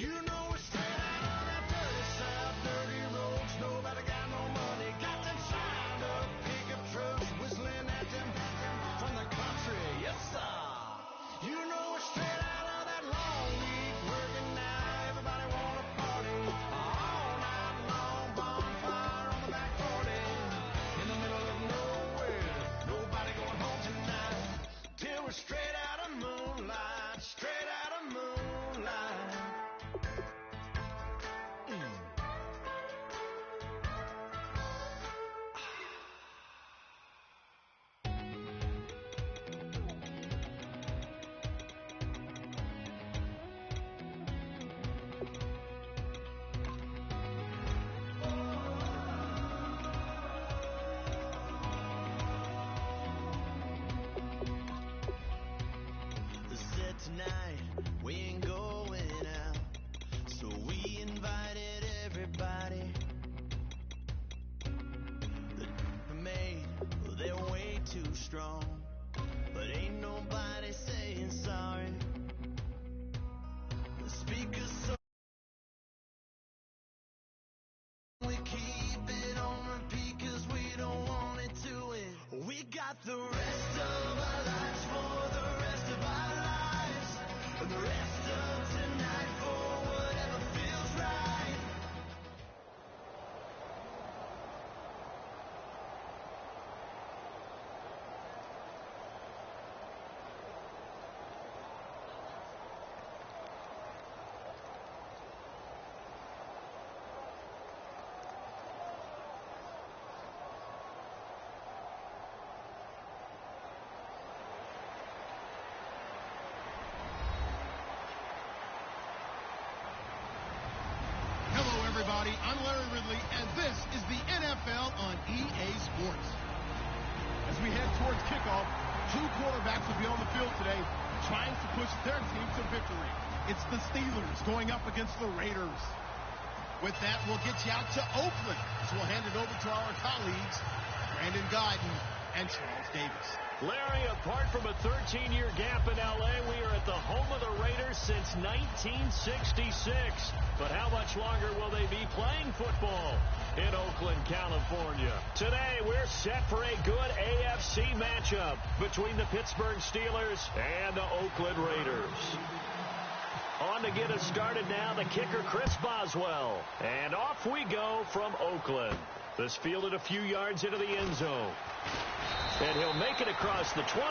You know we're straight out of that dirty south, dirty roads. Nobody got no money. Got them signed up pickup trucks whistling at them from the country. Yes, sir. You know we're straight out of that long week working now. Everybody wanna party all night long. Bonfire on the back 40 in the middle of nowhere. Nobody going home tonight till we're straight out of moonlight. Straight out of moonlight. Said tonight we ain't going out, so we invited everybody. The made, well, they're way too strong, but ain't nobody saying sorry. The speakers so we keep it on repeat 'cause we don't want it to end. We got the rest of our lives for the rest of our lives, and the rest of tonight for whatever feels right. Hello, everybody. I'm Larry Ridley, and this is the NFL on EA Sports. As we head towards kickoff, two quarterbacks will be on the field today trying to push their team to victory. It's the Steelers going up against the Raiders. With that, we'll get you out to Oakland, so we'll hand it over to our colleagues, Brandon Guyton and Charles Davis. Larry, apart from a 13-year gap in L.A., we are at the home of the Raiders since 1966. But how much longer will they be playing football in Oakland, California? Today, we're set for a good AFC matchup between the Pittsburgh Steelers and the Oakland Raiders. On to get us started now, the kicker, Chris Boswell. And off we go from Oakland. This fielded a few yards into the end zone. And he'll make it across the 20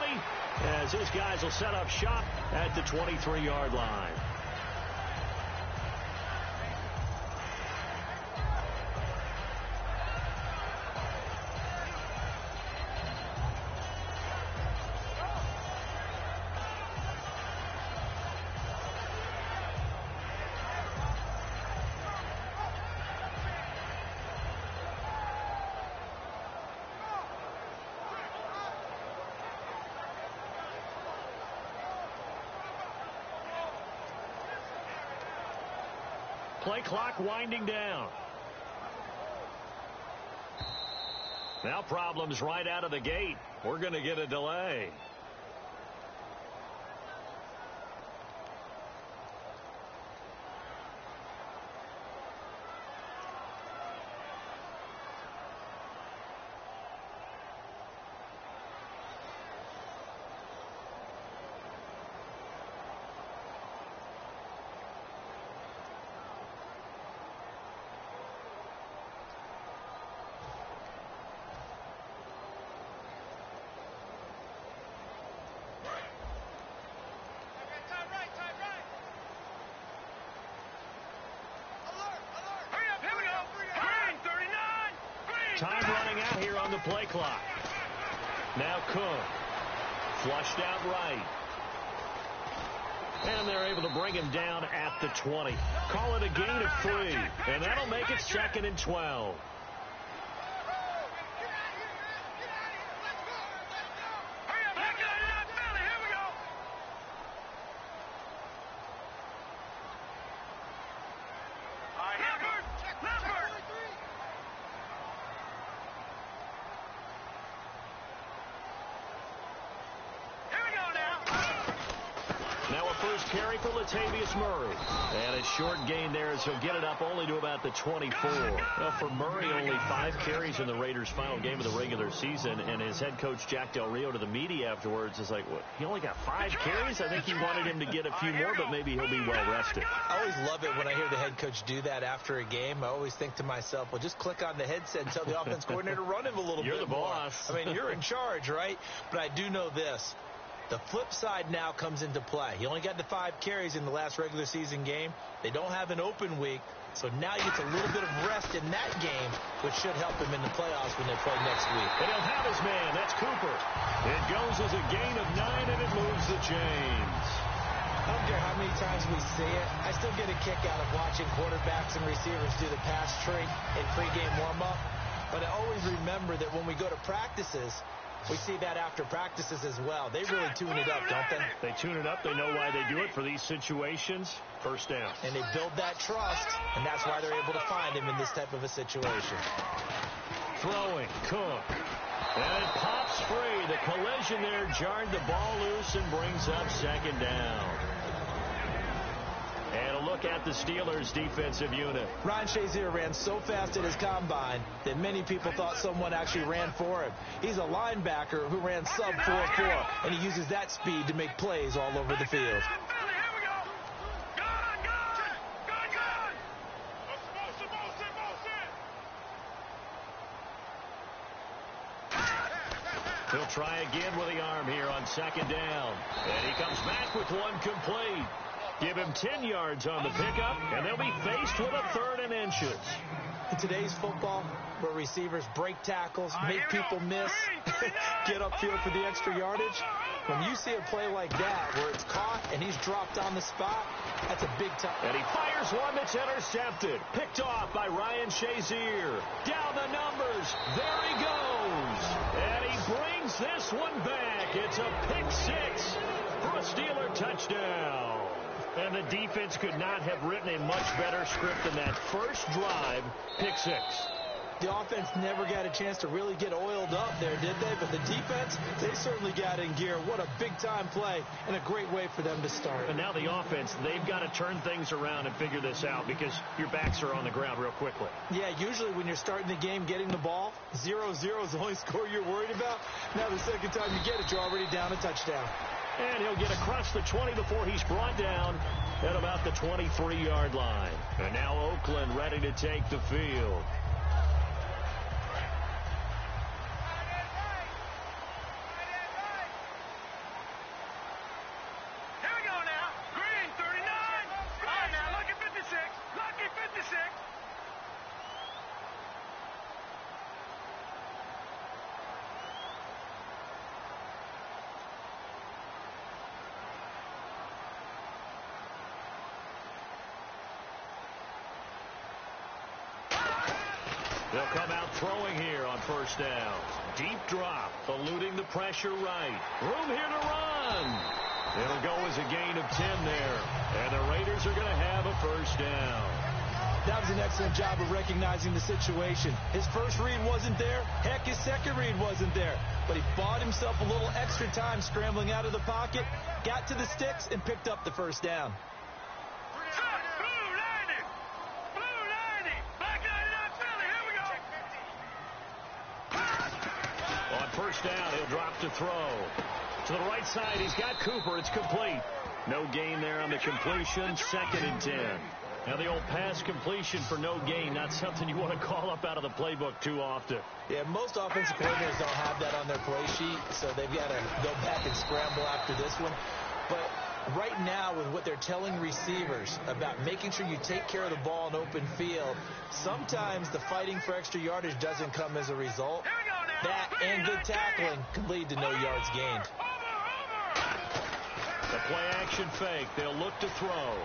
as his guys will set up shop at the 23-yard line. Play clock winding down. Now problems right out of the gate. We're going to get a delay. Time running out here on the play clock. Now Cook. Flushed out right. And they're able to bring him down at the 20. Call it a gain of 3. And that'll make it 2nd and 12. carry for Latavius Murray. And a short gain there as he'll get it up only to about the 24. Well, for Murray, only 5 carries in the Raiders' final game of the regular season, and his head coach Jack Del Rio to the media afterwards is like, what, he only got 5 carries? I think he wanted him to get a few more, but maybe he'll be well rested. I always love it when I hear the head coach do that after a game. I always think to myself, well, just click on the headset and tell the offense coordinator to run him a little bit more. You're the boss. I mean, you're in charge, right? But I do know this. The flip side now comes into play. He only got the 5 carries in the last regular season game. They don't have an open week, so now he gets a little bit of rest in that game, which should help him in the playoffs when they play next week. And he'll have his man. That's Cooper. It goes as a gain of 9, and it moves the chains. I don't care how many times we see it. I still get a kick out of watching quarterbacks and receivers do the pass tree in pregame warm-up. But I always remember that when we go to practices, we see that after practices as well. They really tune it up, don't they? They tune it up. They know why they do it for these situations. First down. And they build that trust, and that's why they're able to find him in this type of a situation. Throwing, Cook. And it pops free. The collision there jarred the ball loose and brings up second down. And a look at the Steelers' defensive unit. Ryan Shazier ran so fast at his combine that many people thought someone actually ran for him. He's a linebacker who ran sub 4.4, and he uses that speed to make plays all over the field. He'll try again with the arm here on second down. And he comes back with one complete. Give him 10 yards on the pickup, and they'll be faced with a 3rd and inches. In today's football, where receivers break tackles, make people miss, get upfield for the extra yardage, when you see a play like that where it's caught and he's dropped on the spot, that's a big time. And he fires one that's intercepted. Picked off by Ryan Shazier. Down the numbers. There he goes. And he brings this one back. It's a pick 6 for a Steeler touchdown. And the defense could not have written a much better script than that first drive, pick 6. The offense never got a chance to really get oiled up there, did they? But the defense, they certainly got in gear. What a big-time play and a great way for them to start. And now the offense, they've got to turn things around and figure this out because your backs are on the ground real quickly. Yeah, usually when you're starting the game getting the ball, 0-0 is the only score you're worried about. Now the second time you get it, you're already down a touchdown. And he'll get across the 20 before he's brought down at about the 23-yard line. And now Oakland ready to take the field. Here we go now. Green, 39. All right, now, lucky 56. Lucky 56. They'll come out throwing here on first down. Deep drop, eluding the pressure right. Room here to run. It'll go as a gain of 10 there. And the Raiders are going to have a first down. That was an excellent job of recognizing the situation. His first read wasn't there. Heck, his second read wasn't there. But he bought himself a little extra time scrambling out of the pocket, got to the sticks, and picked up the first down. First down, he'll drop to throw. To the right side, he's got Cooper. It's complete. No gain there on the completion. 2nd and 10. Now the old pass completion for no gain, not something you want to call up out of the playbook too often. Yeah, most offensive coordinators don't have that on their play sheet, so they've got to go back and scramble after this one. But right now, with what they're telling receivers about making sure you take care of the ball in open field, sometimes the fighting for extra yardage doesn't come as a result. That and good tackling can lead to no yards gained. The play-action fake. They'll look to throw.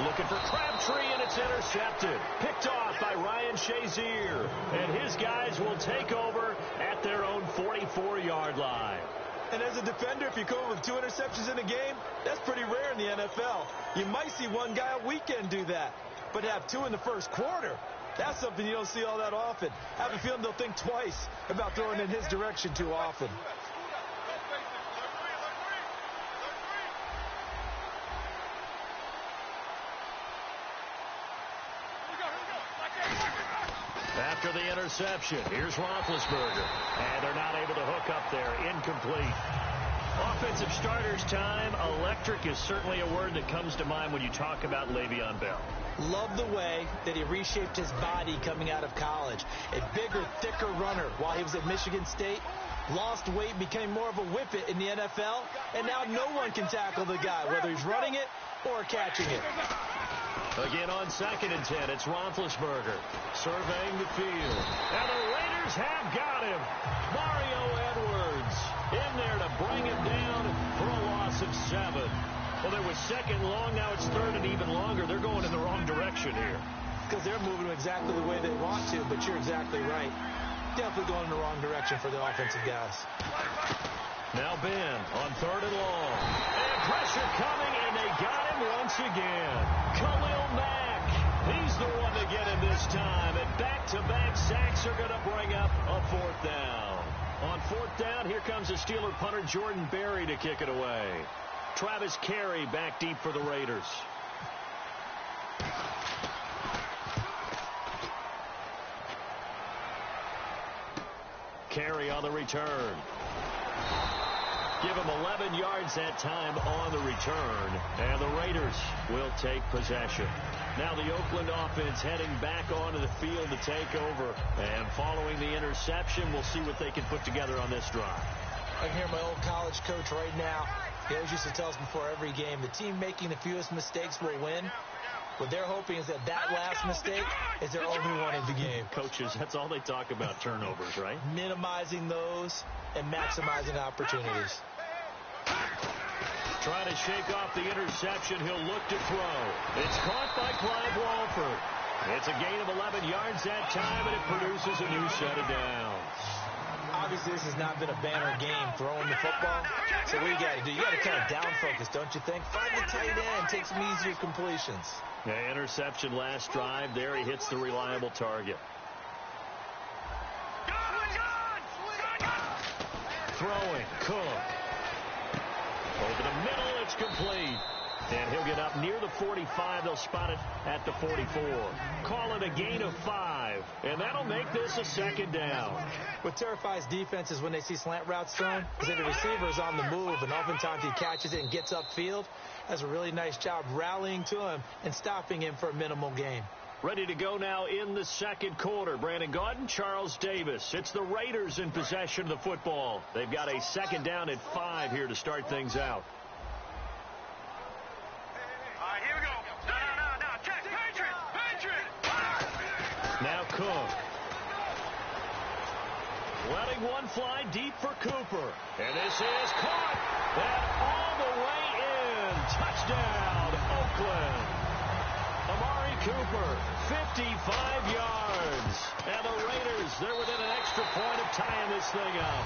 Looking for Crabtree, and it's intercepted. Picked off by Ryan Shazier. And his guys will take over at their own 44-yard line. And as a defender, if you come with 2 interceptions in a game, that's pretty rare in the NFL. You might see one guy a weekend do that. But to have 2 in the first quarter, that's something you don't see all that often. I have a feeling they'll think twice about throwing in his direction too often. after the interception. Here's Roethlisberger. And they're not able to hook up there. Incomplete. Offensive starters time. Electric is certainly a word that comes to mind when you talk about Le'Veon Bell. Love the way that he reshaped his body coming out of college. A bigger, thicker runner while he was at Michigan State. Lost weight, became more of a whippet in the NFL, and now no one can tackle the guy, whether he's running it or catching it. Again on 2nd and 10, it's Roethlisberger surveying the field. And the Raiders have got him. Mario Edwards in there to bring him down for a loss of 7. Well, there was 2nd long, now it's 3rd and even longer. They're going in the wrong direction here. Because they're moving exactly the way they want to, but you're exactly right. Definitely going in the wrong direction for the offensive guys. Now Ben on 3rd and long. And pressure coming, and they got him once again. Khalil Mack. He's the one to get him this time. And back-to-back sacks are going to bring up a 4th down. On 4th down, here comes the Steeler punter Jordan Berry to kick it away. Travis Carey back deep for the Raiders. Carey on the return. Give him 11 yards that time on the return. And the Raiders will take possession. Now the Oakland offense heading back onto the field to take over. And following the interception, we'll see what they can put together on this drive. I can hear my old college coach right now. He always used to tell us before every game, the team making the fewest mistakes will win. What they're hoping is that last mistake is their only one in the game. Coaches, that's all they talk about, turnovers, right? Minimizing those and maximizing opportunities. Trying to shake off the interception. He'll look to throw. It's caught by Clive Walford. It's a gain of 11 yards that time, and it produces a new set of downs. Obviously, this has not been a banner game throwing the football. So what you got to do? You got to kind of down focus, don't you think? Find the tight end. Take some easier completions. Yeah, interception last drive. There he hits the reliable target. Throwing. Cook. Over the middle. It's complete. And he'll get up near the 45. They'll spot it at the 44. Call it a gain of 5. And that'll make this a 2nd down. What terrifies defenses when they see slant routes thrown is that the receiver is on the move, and oftentimes he catches it and gets upfield. Does a really nice job rallying to him and stopping him for a minimal gain. Ready to go now in the 2nd quarter. Brandon Gaudin, Charles Davis. It's the Raiders in possession of the football. They've got a 2nd down at 5 here to start things out. Now Cook. Letting one fly deep for Cooper. And this is caught. And all the way in. Touchdown, Oakland. Amari Cooper, 55 yards. And the Raiders, they're within an extra point of tying this thing up.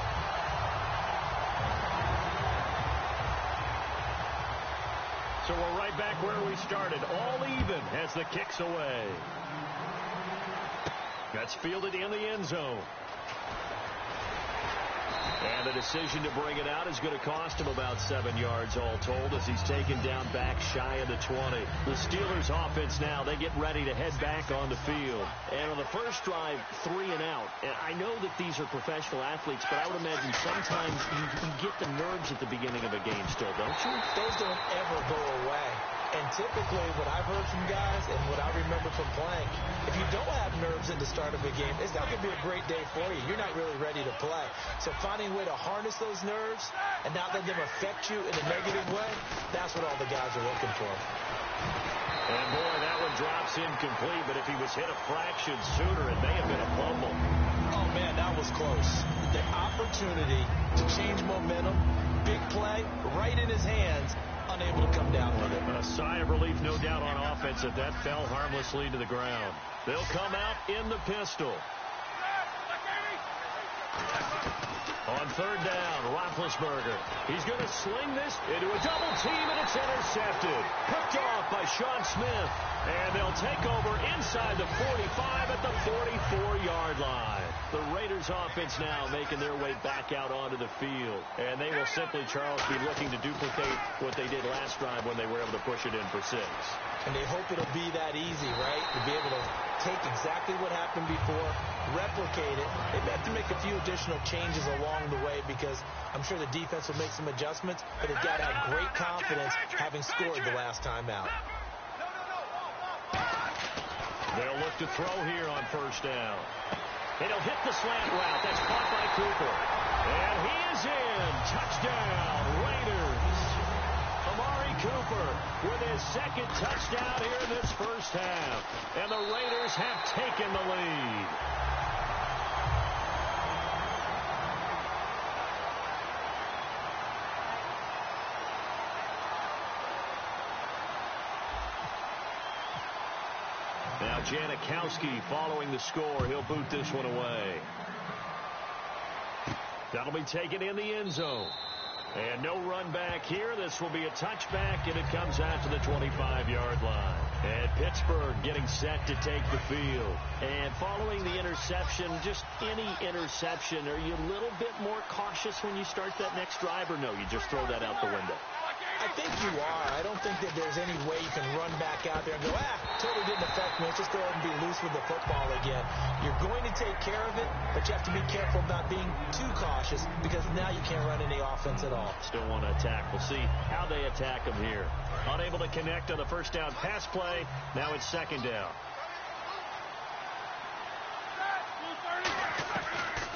So we're right back where we started. All even as the kick's away. That's fielded in the end zone. And the decision to bring it out is going to cost him about 7 yards all told as he's taken down back shy of the 20. The Steelers offense now, they get ready to head back on the field. And on the first drive, 3 and out. And I know that these are professional athletes, but I would imagine sometimes you get the nerves at the beginning of a game still, don't you? Those don't ever go away. And typically what I've heard from guys and what I remember from playing, if you don't have nerves at the start of a game, it's not going to be a great day for you. You're not really ready to play. So finding a way to harness those nerves and not let them affect you in a negative way, that's what all the guys are looking for. And boy, that one drops incomplete, but if he was hit a fraction sooner, it may have been a fumble. Oh, man, that was close. The opportunity to change momentum, big play, right in his hands, unable to come down with it. A sigh of relief, no doubt, on offense if that fell harmlessly to the ground. They'll come out in the pistol. On 3rd down, Roethlisberger. He's going to sling this into a double team, and it's It's intercepted. Picked off by Sean Smith. And they'll take over inside the 45 at the 44-yard line. The Raiders offense now making their way back out onto the field. And they will simply, Charles, be looking to duplicate what they did last drive when they were able to push it in for 6. And they hope it'll be that easy, right? To be able to take exactly what happened before, replicate it. They may have to make a few additional changes along the way because I'm sure the defense will make some adjustments, but they've got to have great confidence having scored the last time out. They'll look to throw here on first down. It'll hit the slant route. That's caught by Cooper. And he is in. Touchdown, Raiders. Amari Cooper with his second touchdown here in this first half. And the Raiders have taken the lead. Now Janikowski following the score. He'll boot this one away. That'll be taken in the end zone. And no run back here. This will be a touchback, and it comes out to the 25-yard line. And Pittsburgh getting set to take the field. And following the interception, just any interception, are you a little bit more cautious when you start that next drive, or no, you just throw that out the window? I think you are. I don't think that there's any way you can run back out there and go, totally didn't affect me. Let's just go ahead and be loose with the football again. You're going to take care of it, but you have to be careful of not being too cautious because now you can't run any offense at all. Still want to attack. We'll see how they attack them here. Unable to connect on the first down pass play. Now it's second down.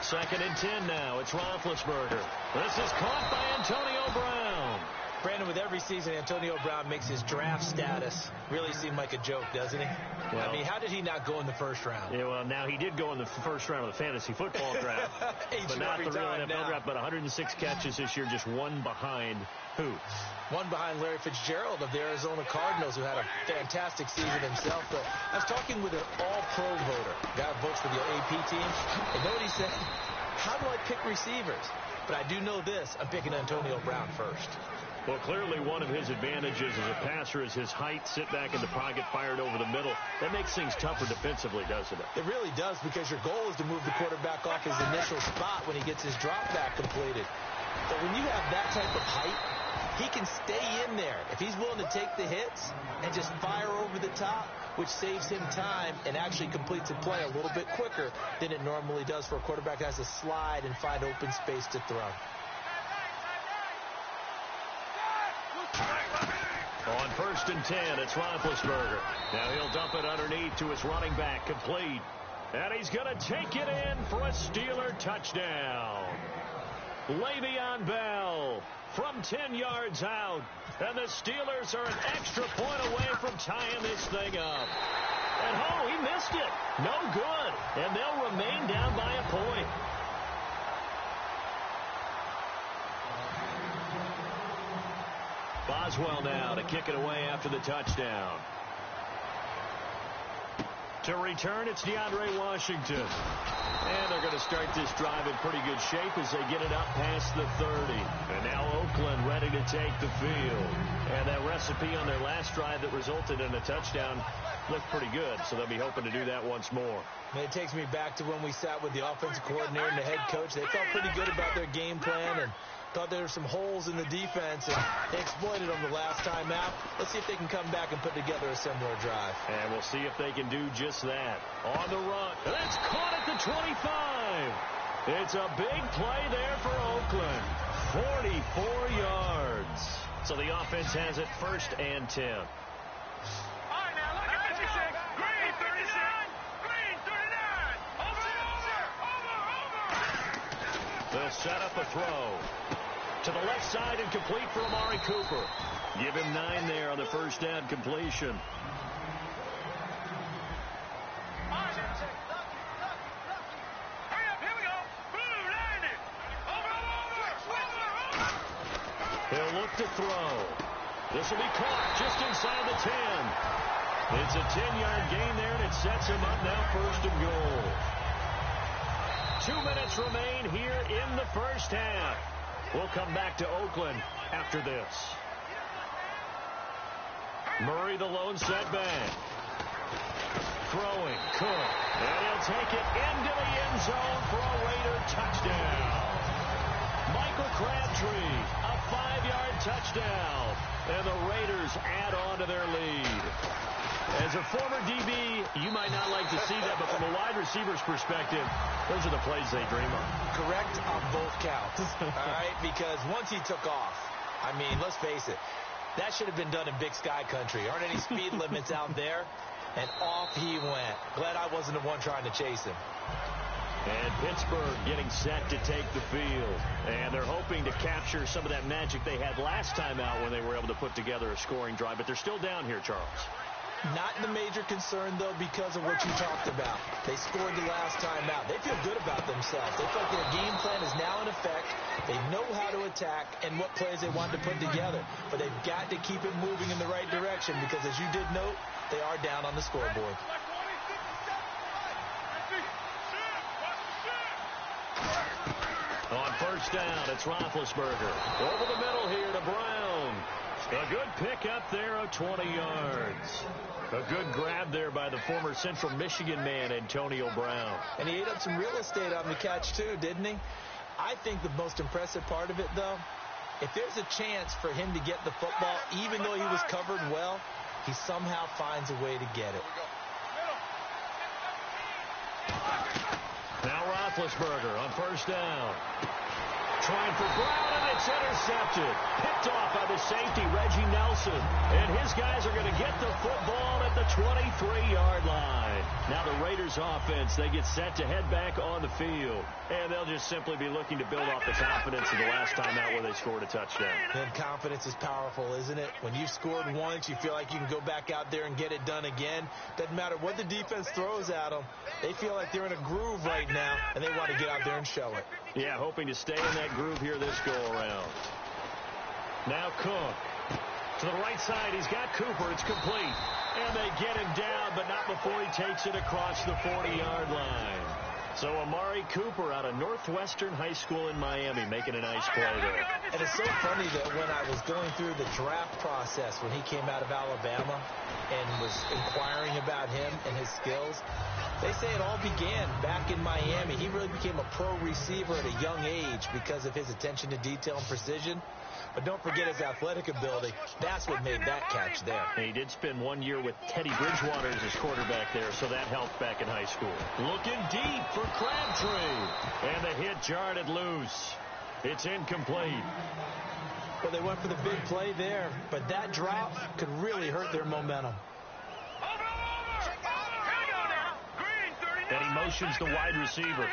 Second and 10 now. It's Roethlisberger. This is caught by Antonio Brown. Brandon, with every season, Antonio Brown makes his draft status really seem like a joke, doesn't he? Well, I mean, how did he not go in the first round? Yeah, well, now he did go in the first round of the fantasy football draft. But not the real NFL draft. But 106 catches this year, just one behind who? One behind Larry Fitzgerald of the Arizona Cardinals, who had a fantastic season himself. But I was talking with an all-pro voter, guy who votes for the AP team, and know what he said? How do I pick receivers? But I do know this. I'm picking Antonio Brown first. Well, clearly one of his advantages as a passer is his height, sit back in the pocket, fired over the middle. That makes things tougher defensively, doesn't it? It really does, because your goal is to move the quarterback off his initial spot when he gets his drop back completed. But when you have that type of height, he can stay in there if he's willing to take the hits and just fire over the top, which saves him time and actually completes a play a little bit quicker than it normally does for a quarterback that has to slide and find open space to throw. On first and 10, it's Roethlisberger. Now he'll dump it underneath to his running back, complete. And he's going to take it in for a Steeler touchdown. Le'Veon Bell from 10 yards out. And the Steelers are an extra point away from tying this thing up. And, he missed it. No good. And they'll remain down by a point. Boswell now to kick it away after the touchdown. To return, it's DeAndre Washington. And they're going to start this drive in pretty good shape as they get it up past the 30. And now Oakland ready to take the field. And that recipe on their last drive that resulted in a touchdown looked pretty good, so they'll be hoping to do that once more. And it takes me back to when we sat with the offensive coordinator and the head coach. They felt pretty good about their game plan and thought there were some holes in the defense, and they exploited them the last time out. Let's see if they can come back and put together a similar drive. And we'll see if they can do just that. On the run. That's caught at the 25. It's a big play there for Oakland. 44 yards. So the offense has it first and 10. They'll set up a throw. To the left side and complete for Amari Cooper. Give him 9 there on the first down completion. He'll look to throw. This will be caught just inside the 10. It's a 10-yard gain there, and it sets him up now first and goal. 2 minutes remain here in the first half. We'll come back to Oakland after this. Murray the lone setback. Throwing, Cook. And he'll take it into the end zone for a Raider touchdown. Michael Crabtree, a 5-yard touchdown. And the Raiders add on to their lead. As a former DB, you might not like to see that, but from a wide receiver's perspective, those are the plays they dream of. Correct on both counts. All right, because once he took off, I mean, let's face it, that should have been done in Big Sky country. Aren't any speed limits out there? And off he went. Glad I wasn't the one trying to chase him. And Pittsburgh getting set to take the field. And they're hoping to capture some of that magic they had last time out when they were able to put together a scoring drive. But they're still down here, Charles. Not the major concern, though, because of what you talked about. They scored the last time out. They feel good about themselves. They feel like their game plan is now in effect. They know how to attack and what plays they want to put together. But they've got to keep it moving in the right direction because, as you did note, they are down on the scoreboard. On first down, it's Roethlisberger. Over the middle here to Brown. A good pick up there of 20 yards. A good grab there by the former Central Michigan man, Antonio Brown. And he ate up some real estate on the catch, too, didn't he? I think the most impressive part of it, though, if there's a chance for him to get the football, even though he was covered well, he somehow finds a way to get it. Now Roethlisberger on first down. Trying for Brown, and it's intercepted. Picked off by the safety, Reggie Nelson. And his guys are going to get the football at the 23-yard line. Now the Raiders offense, they get set to head back on the field. And they'll just simply be looking to build off the confidence of the last time out where they scored a touchdown. And confidence is powerful, isn't it? When you've scored once, you feel like you can go back out there and get it done again. Doesn't matter what the defense throws at them. They feel like they're in a groove right now, and they want to get out there and show it. Yeah, hoping to stay in that groove here this go-around. Now Cook. To the right side, he's got Cooper. It's complete. And they get him down, but not before he takes it across the 40-yard line. So Amari Cooper out of Northwestern High School in Miami making a nice play there. And it's so funny that when I was going through the draft process when he came out of Alabama and was inquiring about him and his skills, they say it all began back in Miami. He really became a pro receiver at a young age because of his attention to detail and precision. But don't forget his athletic ability. That's what made that catch there. And he did spend 1 year with Teddy Bridgewater as his quarterback there, so that helped back in high school. Looking deep for Crabtree. And the hit jarred it loose. It's incomplete. Well, they went for the big play there, but that drop could really hurt their momentum. And he motions the wide receiver.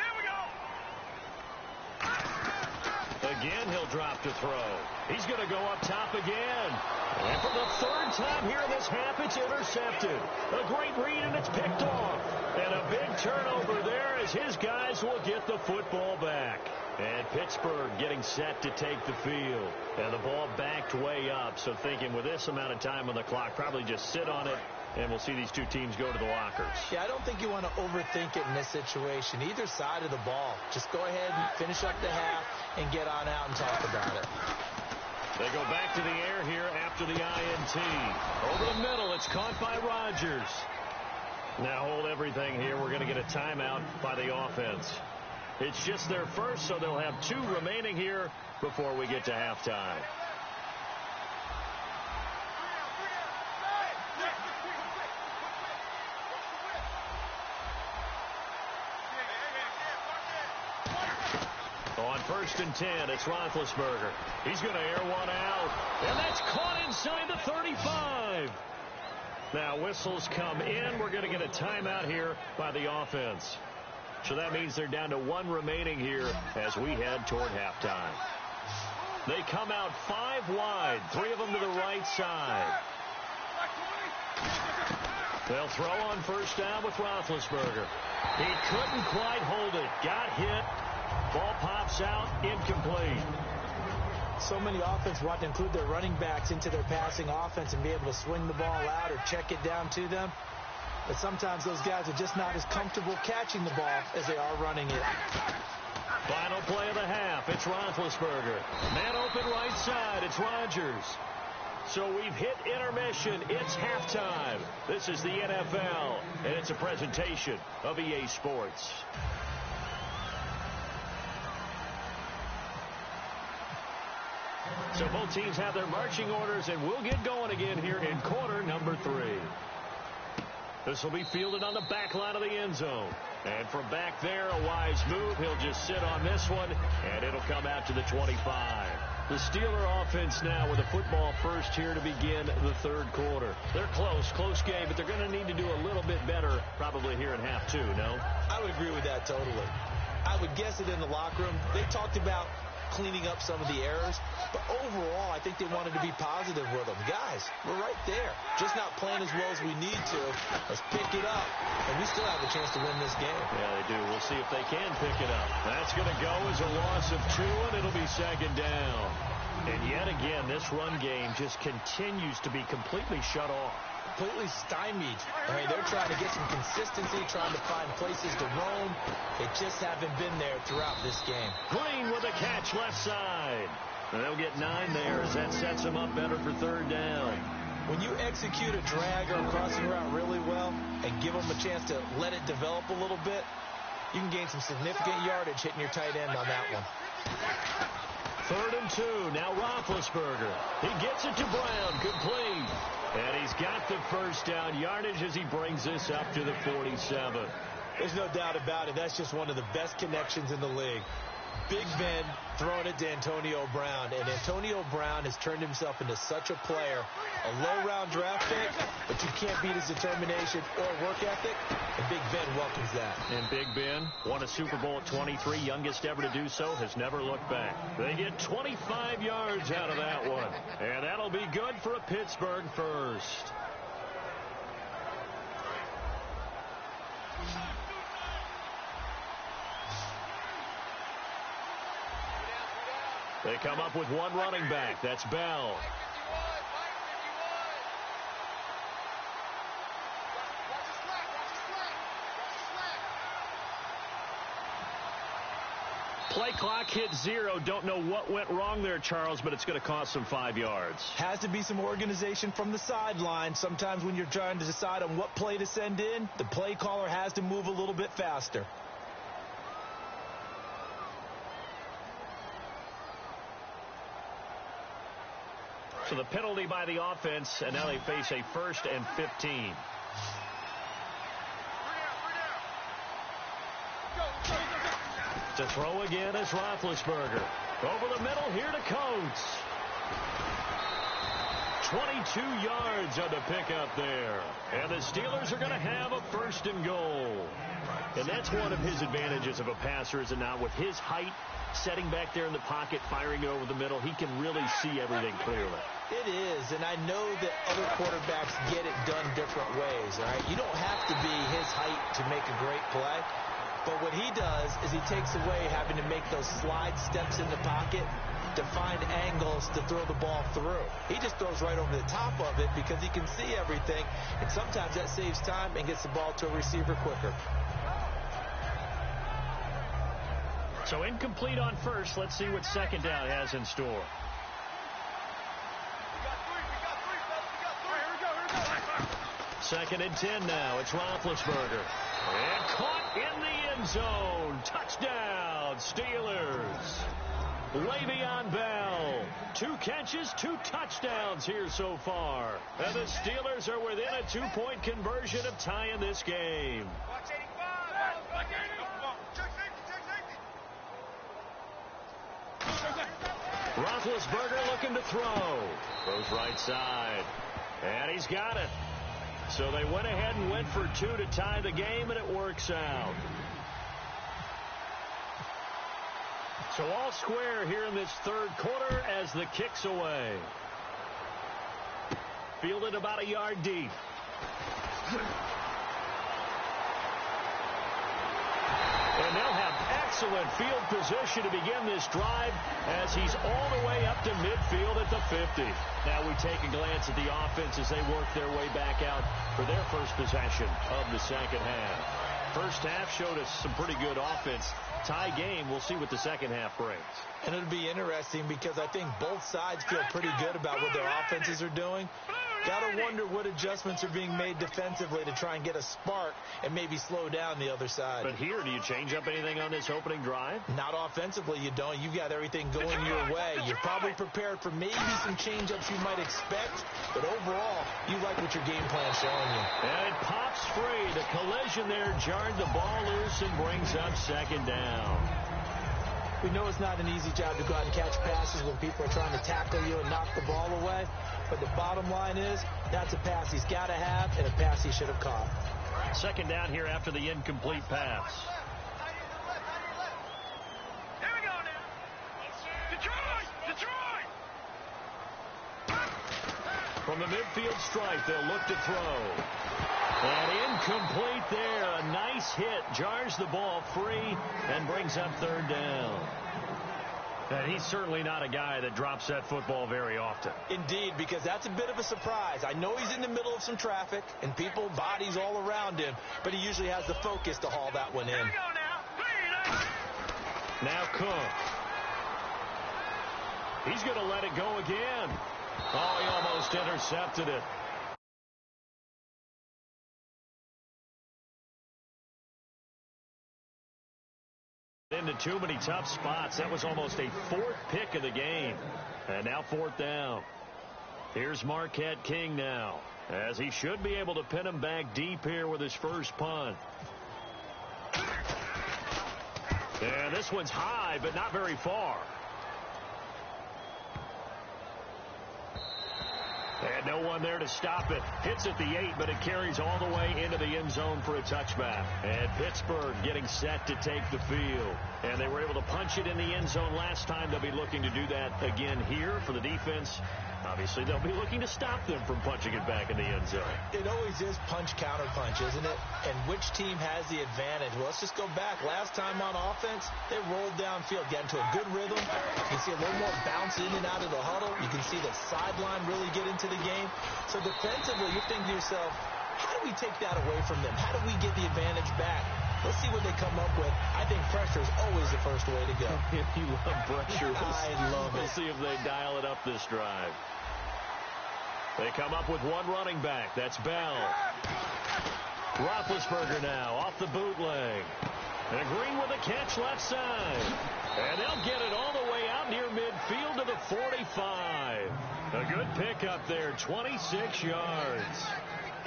Again, he'll drop to throw. He's going to go up top again. And for the third time here in this half, it's intercepted. A great read, and it's picked off. And a big turnover there as his guys will get the football back. And Pittsburgh getting set to take the field. And the ball backed way up. So thinking with this amount of time on the clock, probably just sit on it. And we'll see these two teams go to the lockers. Yeah, I don't think you want to overthink it in this situation. Either side of the ball. Just go ahead and finish up the half and get on out and talk about it. They go back to the air here after the INT. Over the middle, it's caught by Rodgers. Now hold everything here. We're going to get a timeout by the offense. It's just their first, so they'll have 2 remaining here before we get to halftime. On first and 10, it's Roethlisberger. He's going to air one out, and that's caught inside the 35. Now whistles come in. We're going to get a timeout here by the offense. So that means they're down to 1 remaining here as we head toward halftime. They come out 5 wide, 3 of them to the right side. They'll throw on first down with Roethlisberger. He couldn't quite hold it. Got hit. Ball pops out, incomplete. So many offense want to include their running backs into their passing offense and be able to swing the ball out or check it down to them. But sometimes those guys are just not as comfortable catching the ball as they are running it. Final play of the half. It's Roethlisberger. Man open right side. It's Rodgers. So we've hit intermission. It's halftime. This is the NFL, and it's a presentation of EA Sports. So both teams have their marching orders, and we'll get going again here in quarter number 3. This will be fielded on the back line of the end zone. And from back there, a wise move. He'll just sit on this one, and it'll come out to the 25. The Steeler offense now with a football first here to begin the third quarter. They're close game, but they're going to need to do a little bit better probably here in half 2, no? I would agree with that totally. I would guess it in the locker room. They talked about cleaning up some of the errors, but overall, I think they wanted to be positive with them. Guys, we're right there. Just not playing as well as we need to. Let's pick it up, and we still have a chance to win this game. Yeah, they do. We'll see if they can pick it up. That's going to go as a loss of 2, and it'll be second down. And yet again, this run game just continues to be completely shut off. Completely stymied. I mean, they're trying to get some consistency, trying to find places to roam. They just haven't been there throughout this game. Green with a catch left side. They'll get 9 there as that sets them up better for third down. When you execute a drag or a crossing route really well and give them a chance to let it develop a little bit, you can gain some significant yardage hitting your tight end on that one. 3rd and 2. Now Roethlisberger. He gets it to Brown. Complete. And he's got the first down yardage as he brings this up to the 47. There's no doubt about it. That's just one of the best connections in the league. Big Ben throwing it to Antonio Brown. And Antonio Brown has turned himself into such a player. A low-round draft pick, but you can't beat his determination or work ethic. And Big Ben welcomes that. And Big Ben won a Super Bowl at 23, youngest ever to do so, has never looked back. They get 25 yards out of that one. And that'll be good for a Pittsburgh first. They come up with one running back. That's Bell. Play clock hit 0. Don't know what went wrong there, Charles, but it's going to cost them 5 yards. Has to be some organization from the sideline. Sometimes when you're trying to decide on what play to send in, the play caller has to move a little bit faster. So the penalty by the offense, and now they face a 1st and 15. To throw again is Roethlisberger. Over the middle here to Coates. 22 yards on the pickup there. And the Steelers are going to have a 1st and goal. And that's one of his advantages of a passer, is it not? With his height, setting back there in the pocket, firing it over the middle, he can really see everything clearly. It is, and I know that other quarterbacks get it done different ways, all right? You don't have to be his height to make a great play. But what he does is he takes away having to make those slide steps in the pocket to find angles to throw the ball through. He just throws right over the top of it because he can see everything, and sometimes that saves time and gets the ball to a receiver quicker. So incomplete on first. Let's see what second down has in store. Second and 10 now. It's Roethlisberger. And caught in the end zone. Touchdown, Steelers. Le'Veon Bell. 2 catches, 2 touchdowns here so far. And the Steelers are within a 2-point conversion of tying this game. Roethlisberger looking to throw. Goes right side. And he's got it. So they went ahead and went for 2 to tie the game, and it works out. So all square here in this third quarter as the kick's away. Fielded about a yard deep. And they'll have excellent field position to begin this drive as he's all the way up to midfield at the 50. Now we take a glance at the offense as they work their way back out for their first possession of the second half. First half showed us some pretty good offense. Tie game. We'll see what the second half brings. And it'll be interesting because I think both sides feel pretty good about what their offenses are doing. Got to wonder what adjustments are being made defensively to try and get a spark and maybe slow down the other side. But here, do you change up anything on this opening drive? Not offensively, you don't. You've got everything going your way. You're probably prepared for maybe some change-ups you might expect, but overall, you like what your game plan's showing you. And it pops free. The collision there jarred the ball loose and brings up second down. We know it's not an easy job to go out and catch passes when people are trying to tackle you and knock the ball away. But the bottom line is, that's a pass he's got to have and a pass he should have caught. Second down here after the incomplete pass. Here we go now. Detroit! From the midfield stripe, they'll look to throw. And incomplete there. A nice hit. Jars the ball free and brings up third down. And he's certainly not a guy that drops that football very often. Indeed, because that's a bit of a surprise. I know he's in the middle of some traffic and people, bodies all around him, but he usually has the focus to haul that one in. Here we go now. Now Cook. He's going to let it go again. Oh, he almost intercepted it. Into too many tough spots. That was almost a fourth pick of the game. And now fourth down. Here's Marquette King now, as he should be able to pin him back deep here with his first punt. And this one's high, but not very far. And no one there to stop it. Hits at the 8, but it carries all the way into the end zone for a touchback. And Pittsburgh getting set to take the field. And they were able to punch it in the end zone last time. They'll be looking to do that again here for the defense. Obviously, they'll be looking to stop them from punching it back in the end zone. It always is punch-counter-punch, isn't it? And which team has the advantage? Well, let's just go back. Last time on offense, they rolled downfield, got into a good rhythm. You can see a little more bounce in and out of the huddle. You can see the sideline really get into the game. So defensively, you're thinking to yourself, how do we take that away from them? How do we get the advantage back? Let's see what they come up with. I think pressure is always the first way to go. You love pressure. I love it. We'll see if they dial it up this drive. They come up with one running back. That's Bell. Roethlisberger now off the bootleg. And Green with a catch left side. And they'll get it all the way out near midfield to the 45. A good pickup there, 26 yards.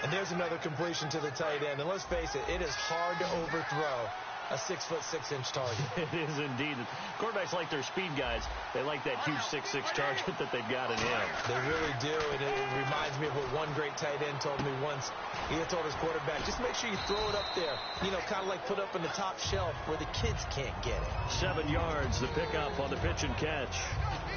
And there's another completion to the tight end. And let's face it is hard to overthrow a 6'6" target. It is indeed. Quarterbacks like their speed guys. They like that huge 6'6" target that they've got in him. They really do. And it reminds me of what one great tight end told me once. He had told his quarterback, just make sure you throw it up there. You know, kind of like put up in the top shelf where the kids can't get it. 7 yards, the pickup on the pitch and catch.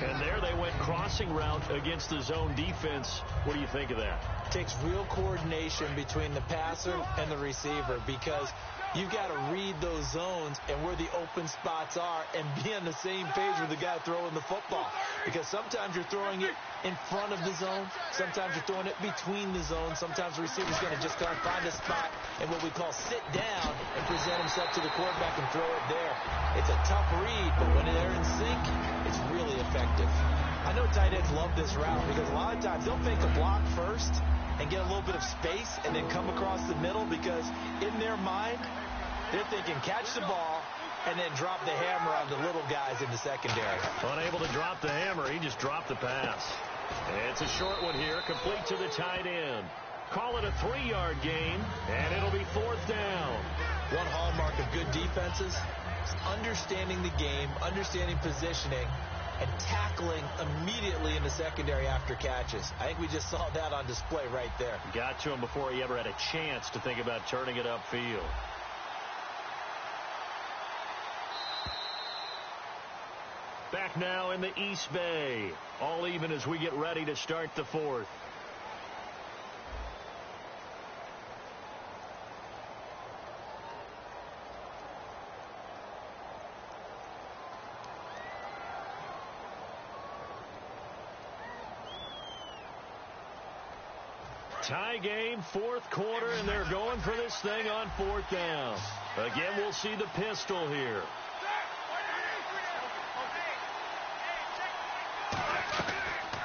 And there they went crossing route against the zone defense. What do you think of that? It takes real coordination between the passer and the receiver because you've got to read those zones and where the open spots are and be on the same page with the guy throwing the football. Because sometimes you're throwing it in front of the zone. Sometimes you're throwing it between the zones. Sometimes the receiver's going to just go and find a spot and what we call sit down and present himself to the quarterback and throw it there. It's a tough read, but when they're in sync, it's really effective. I know tight ends love this route because a lot of times they'll fake a block first and get a little bit of space and then come across the middle because in their mind, they're thinking catch the ball and then drop the hammer on the little guys in the secondary. Unable to drop the hammer, he just dropped the pass. It's a short one here, complete to the tight end. Call it a 3-yard gain, and it'll be fourth down. One hallmark of good defenses is understanding the game, understanding positioning, and tackling immediately in the secondary after catches. I think we just saw that on display right there. Got to him before he ever had a chance to think about turning it upfield. Back now in the East Bay. All even as we get ready to start the fourth. Tie game, fourth quarter, and they're going for this thing on fourth down. Again, we'll see the pistol here.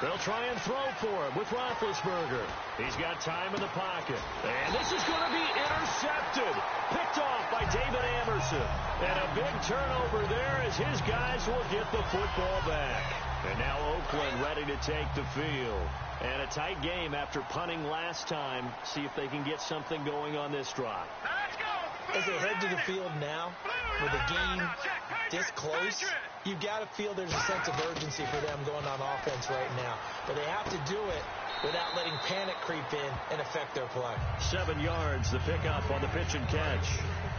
They'll try and throw for him with Roethlisberger. He's got time in the pocket. And this is going to be intercepted. Picked off by David Anderson. And a big turnover there as his guys will get the football back. And now Oakland ready to take the field. And a tight game after punting last time. See if they can get something going on this drive. As they head to the field now, with the game this close, you've got to feel there's a sense of urgency for them going on offense right now. But they have to do it without letting panic creep in and affect their play. 7 yards, the pickup on the pitch and catch.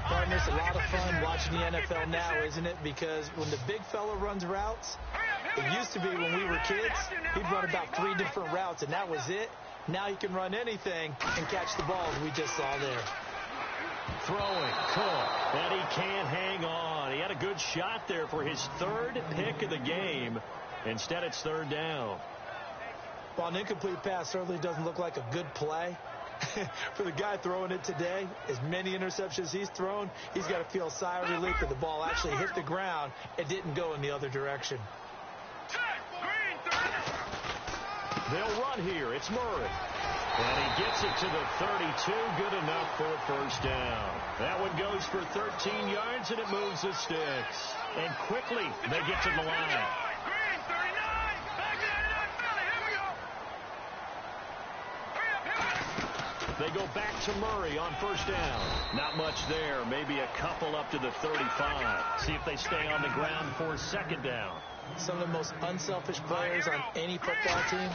Partner, it's a lot of fun watching the NFL now, isn't it? Because when the big fella runs routes, it used to be when we were kids, he'd run about 3 different routes, and that was it. Now he can run anything and catch the ball, as we just saw there. Throwing, Cook, and he can't hang on. He had a good shot there for his 3rd pick of the game. Instead, it's 3rd down. While an incomplete pass certainly doesn't look like a good play, for the guy throwing it today, as many interceptions he's thrown, he's got to feel a sigh of relief that the ball actually hit the ground and didn't go in the other direction. They'll run here. It's Murray. And he gets it to the 32. Good enough for a 1st down. That one goes for 13 yards, and it moves the sticks. And quickly, they get to the line. They go back to Murray on 1st down. Not much there. Maybe a couple up to the 35. See if they stay on the ground for 2nd down. Some of the most unselfish players on any football team,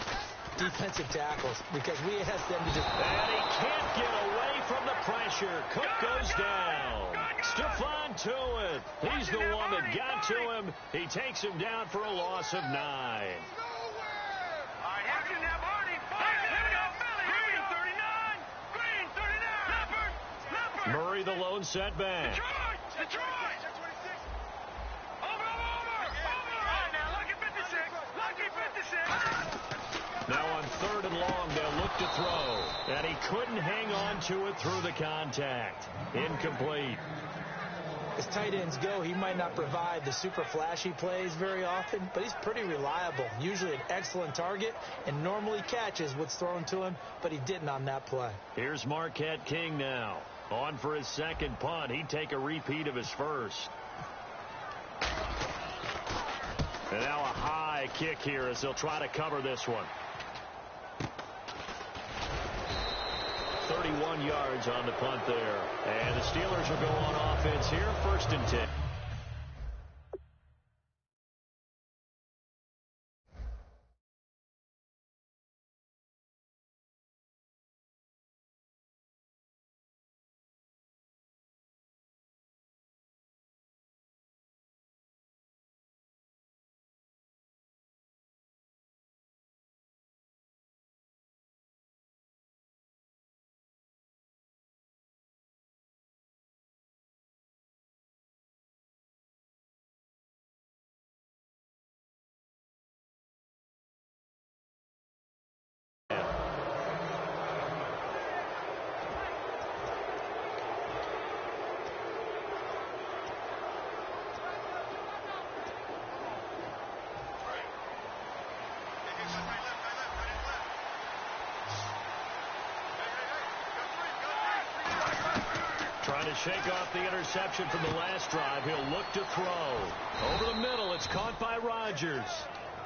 defensive tackles, because we ask them to just... And he can't get away from the pressure. Cook goes down. Stephon Tuitt. He's the one that got to him. He takes him down for a loss of 9. Murray, the lone setback. Now on 3rd and long, they'll look to throw. And he couldn't hang on to it through the contact. Incomplete. As tight ends go, he might not provide the super flashy plays very often, but he's pretty reliable. Usually an excellent target and normally catches what's thrown to him, but he didn't on that play. Here's Marquette King now. On for his 2nd punt. He'd take a repeat of his 1st. And now a high kick here as they'll try to cover this one. 31 yards on the punt there. And the Steelers will go on offense here, 1st and 10. Trying to shake off the interception from the last drive. He'll look to throw. Over the middle, it's caught by Rodgers.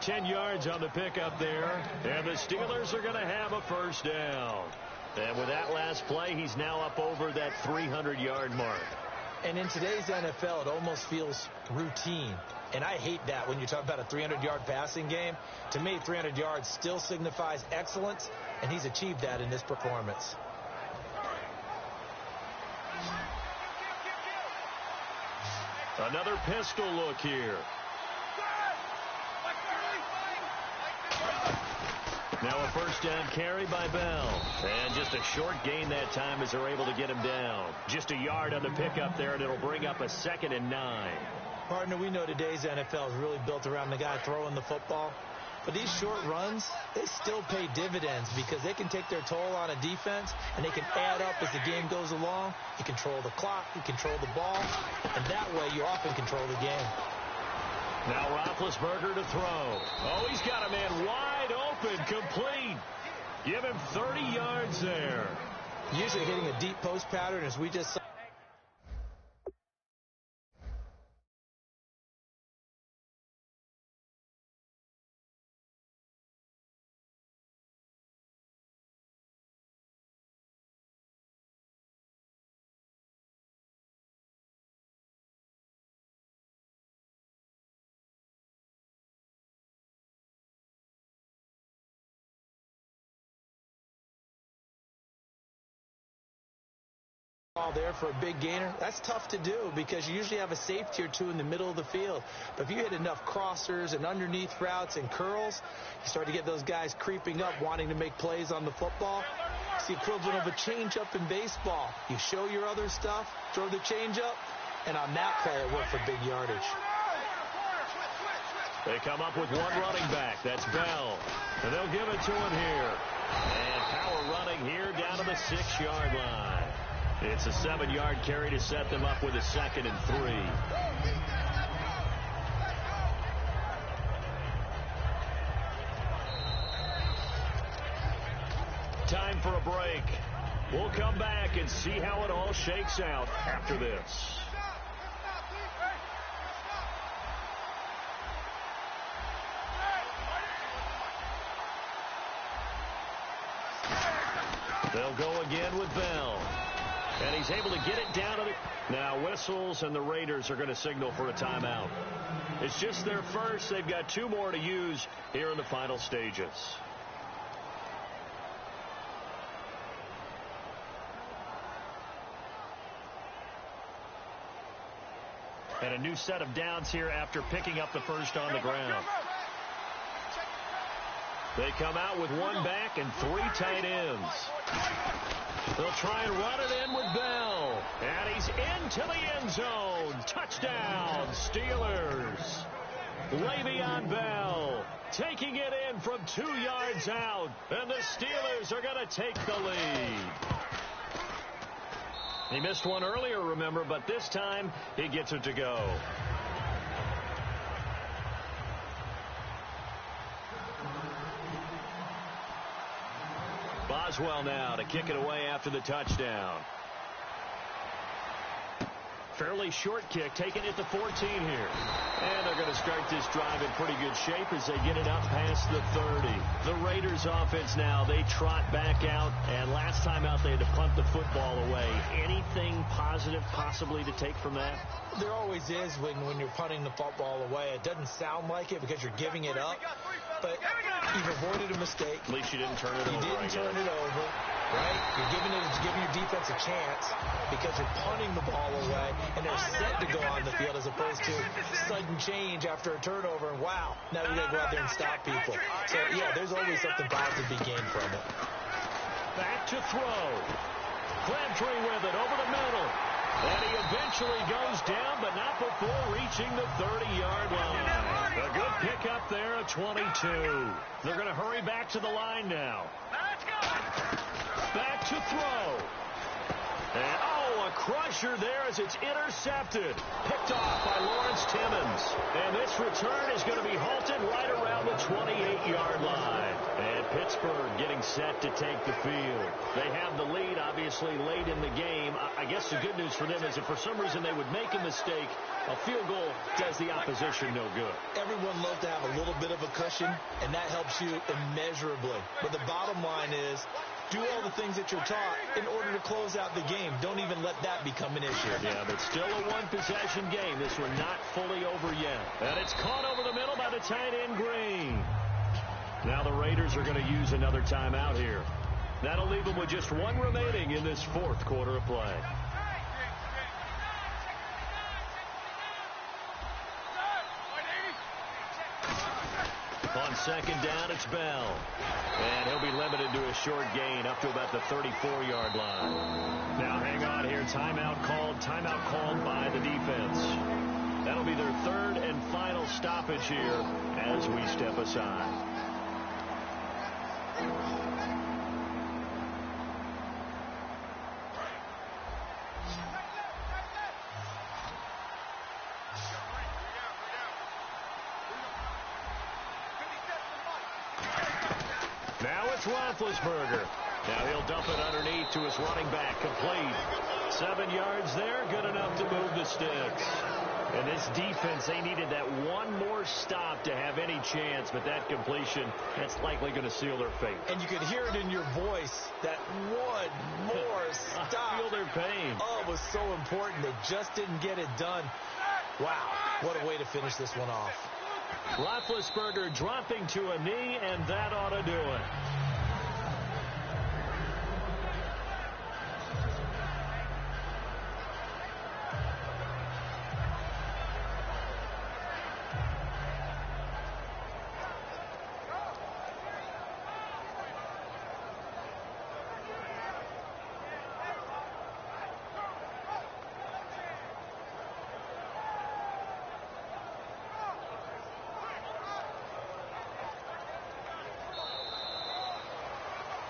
10 yards on the pickup there. And the Steelers are going to have a 1st down. And with that last play, he's now up over that 300-yard mark. And in today's NFL, it almost feels routine. And I hate that when you talk about a 300-yard passing game. To me, 300 yards still signifies excellence, and he's achieved that in this performance. Another pistol look here. Now a 1st down carry by Bell. And just a short gain that time as they're able to get him down. Just a yard on the pickup there, and it'll bring up a 2nd and 9. Partner, we know today's NFL is really built around the guy throwing the football. But these short runs, they still pay dividends because they can take their toll on a defense, and they can add up as the game goes along. You control the clock, you control the ball, and that way you often control the game. Now Roethlisberger to throw. Oh, he's got a man wide open, complete. Give him 30 yards there. Usually hitting a deep post pattern, as we just saw. There for a big gainer. That's tough to do because you usually have a safety or two in the middle of the field. But if you hit enough crossers and underneath routes and curls, you start to get those guys creeping up wanting to make plays on the football. It's the equivalent of a changeup in baseball. You show your other stuff, throw the changeup, and on that play it went for big yardage. They come up with one running back. That's Bell. And they'll give it to him here. And power running here down to the 6-yard line. It's a 7-yard carry to set them up with a 2nd and 3. Time for a break. We'll come back and see how it all shakes out after this. They'll go again with Bell. And he's able to get it down to the... Now whistles, and the Raiders are going to signal for a timeout. It's just their first. They've got 2 more to use here in the final stages. And a new set of downs here after picking up the first on the ground. They come out with 1 back and 3 tight ends. They'll try and run it in with Bell. And he's into the end zone. Touchdown, Steelers. Le'Veon Bell taking it in from 2 yards out. And the Steelers are going to take the lead. He missed one earlier, remember, but this time he gets it to go. Boswell now to kick it away after the touchdown. Fairly short kick, taking it to 14 here. And they're going to start this drive in pretty good shape as they get it up past the 30. The Raiders offense now, they trot back out. And last time out, they had to punt the football away. Anything positive possibly to take from that? There always is when you're punting the football away. It doesn't sound like it because you're giving it up. But you've avoided a mistake. At least you didn't turn it over. You didn't turn it over, right? You're giving your defense a chance because you're punting the ball away, and they're set to go on the field as opposed to sudden change after a turnover, and wow, now you got to go out there and stop people. So, yeah, there's always something positive to be gained from it. Back to throw. Crabtree with it over the middle. And he eventually goes down, but not before reaching the 30-yard line. A good pickup there at 22. They're going to hurry back to the line now. Back to throw. And, a crusher there as it's intercepted. Picked off by Lawrence Timmons. And this return is going to be halted right around the 28-yard line. And Pittsburgh getting set to take the field. They have the lead, obviously, late in the game. I guess the good news for them is if for some reason they would make a mistake, a field goal does the opposition no good. Everyone loves to have a little bit of a cushion, and that helps you immeasurably. But the bottom line is, do all the things that you're taught in order to close out the game. Don't even let that become an issue. Yeah, but still a one-possession game. This one not fully over yet. And it's caught over the middle by the tight end, Green. Now the Raiders are going to use another timeout here. That'll leave them with just 1 remaining in this 4th quarter of play. On 2nd down, it's Bell. And he'll be limited to a short gain up to about the 34-yard line. Now hang on here. Timeout called by the defense. That'll be their 3rd and final stoppage here as we step aside. It's Roethlisberger. Now he'll dump it underneath to his running back. Complete. 7 yards there. Good enough to move the sticks. And this defense, they needed that one more stop to have any chance, but that completion, that's likely going to seal their fate. And you could hear it in your voice, that one more stop. I feel their pain. Oh, it was so important. They just didn't get it done. Wow, what a way to finish this one off. Roethlisberger dropping to a knee, and that ought to do it.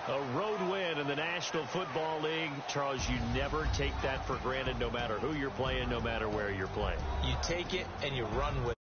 A road win in the National Football League. Charles, you never take that for granted, no matter who you're playing, no matter where you're playing. You take it and you run with it.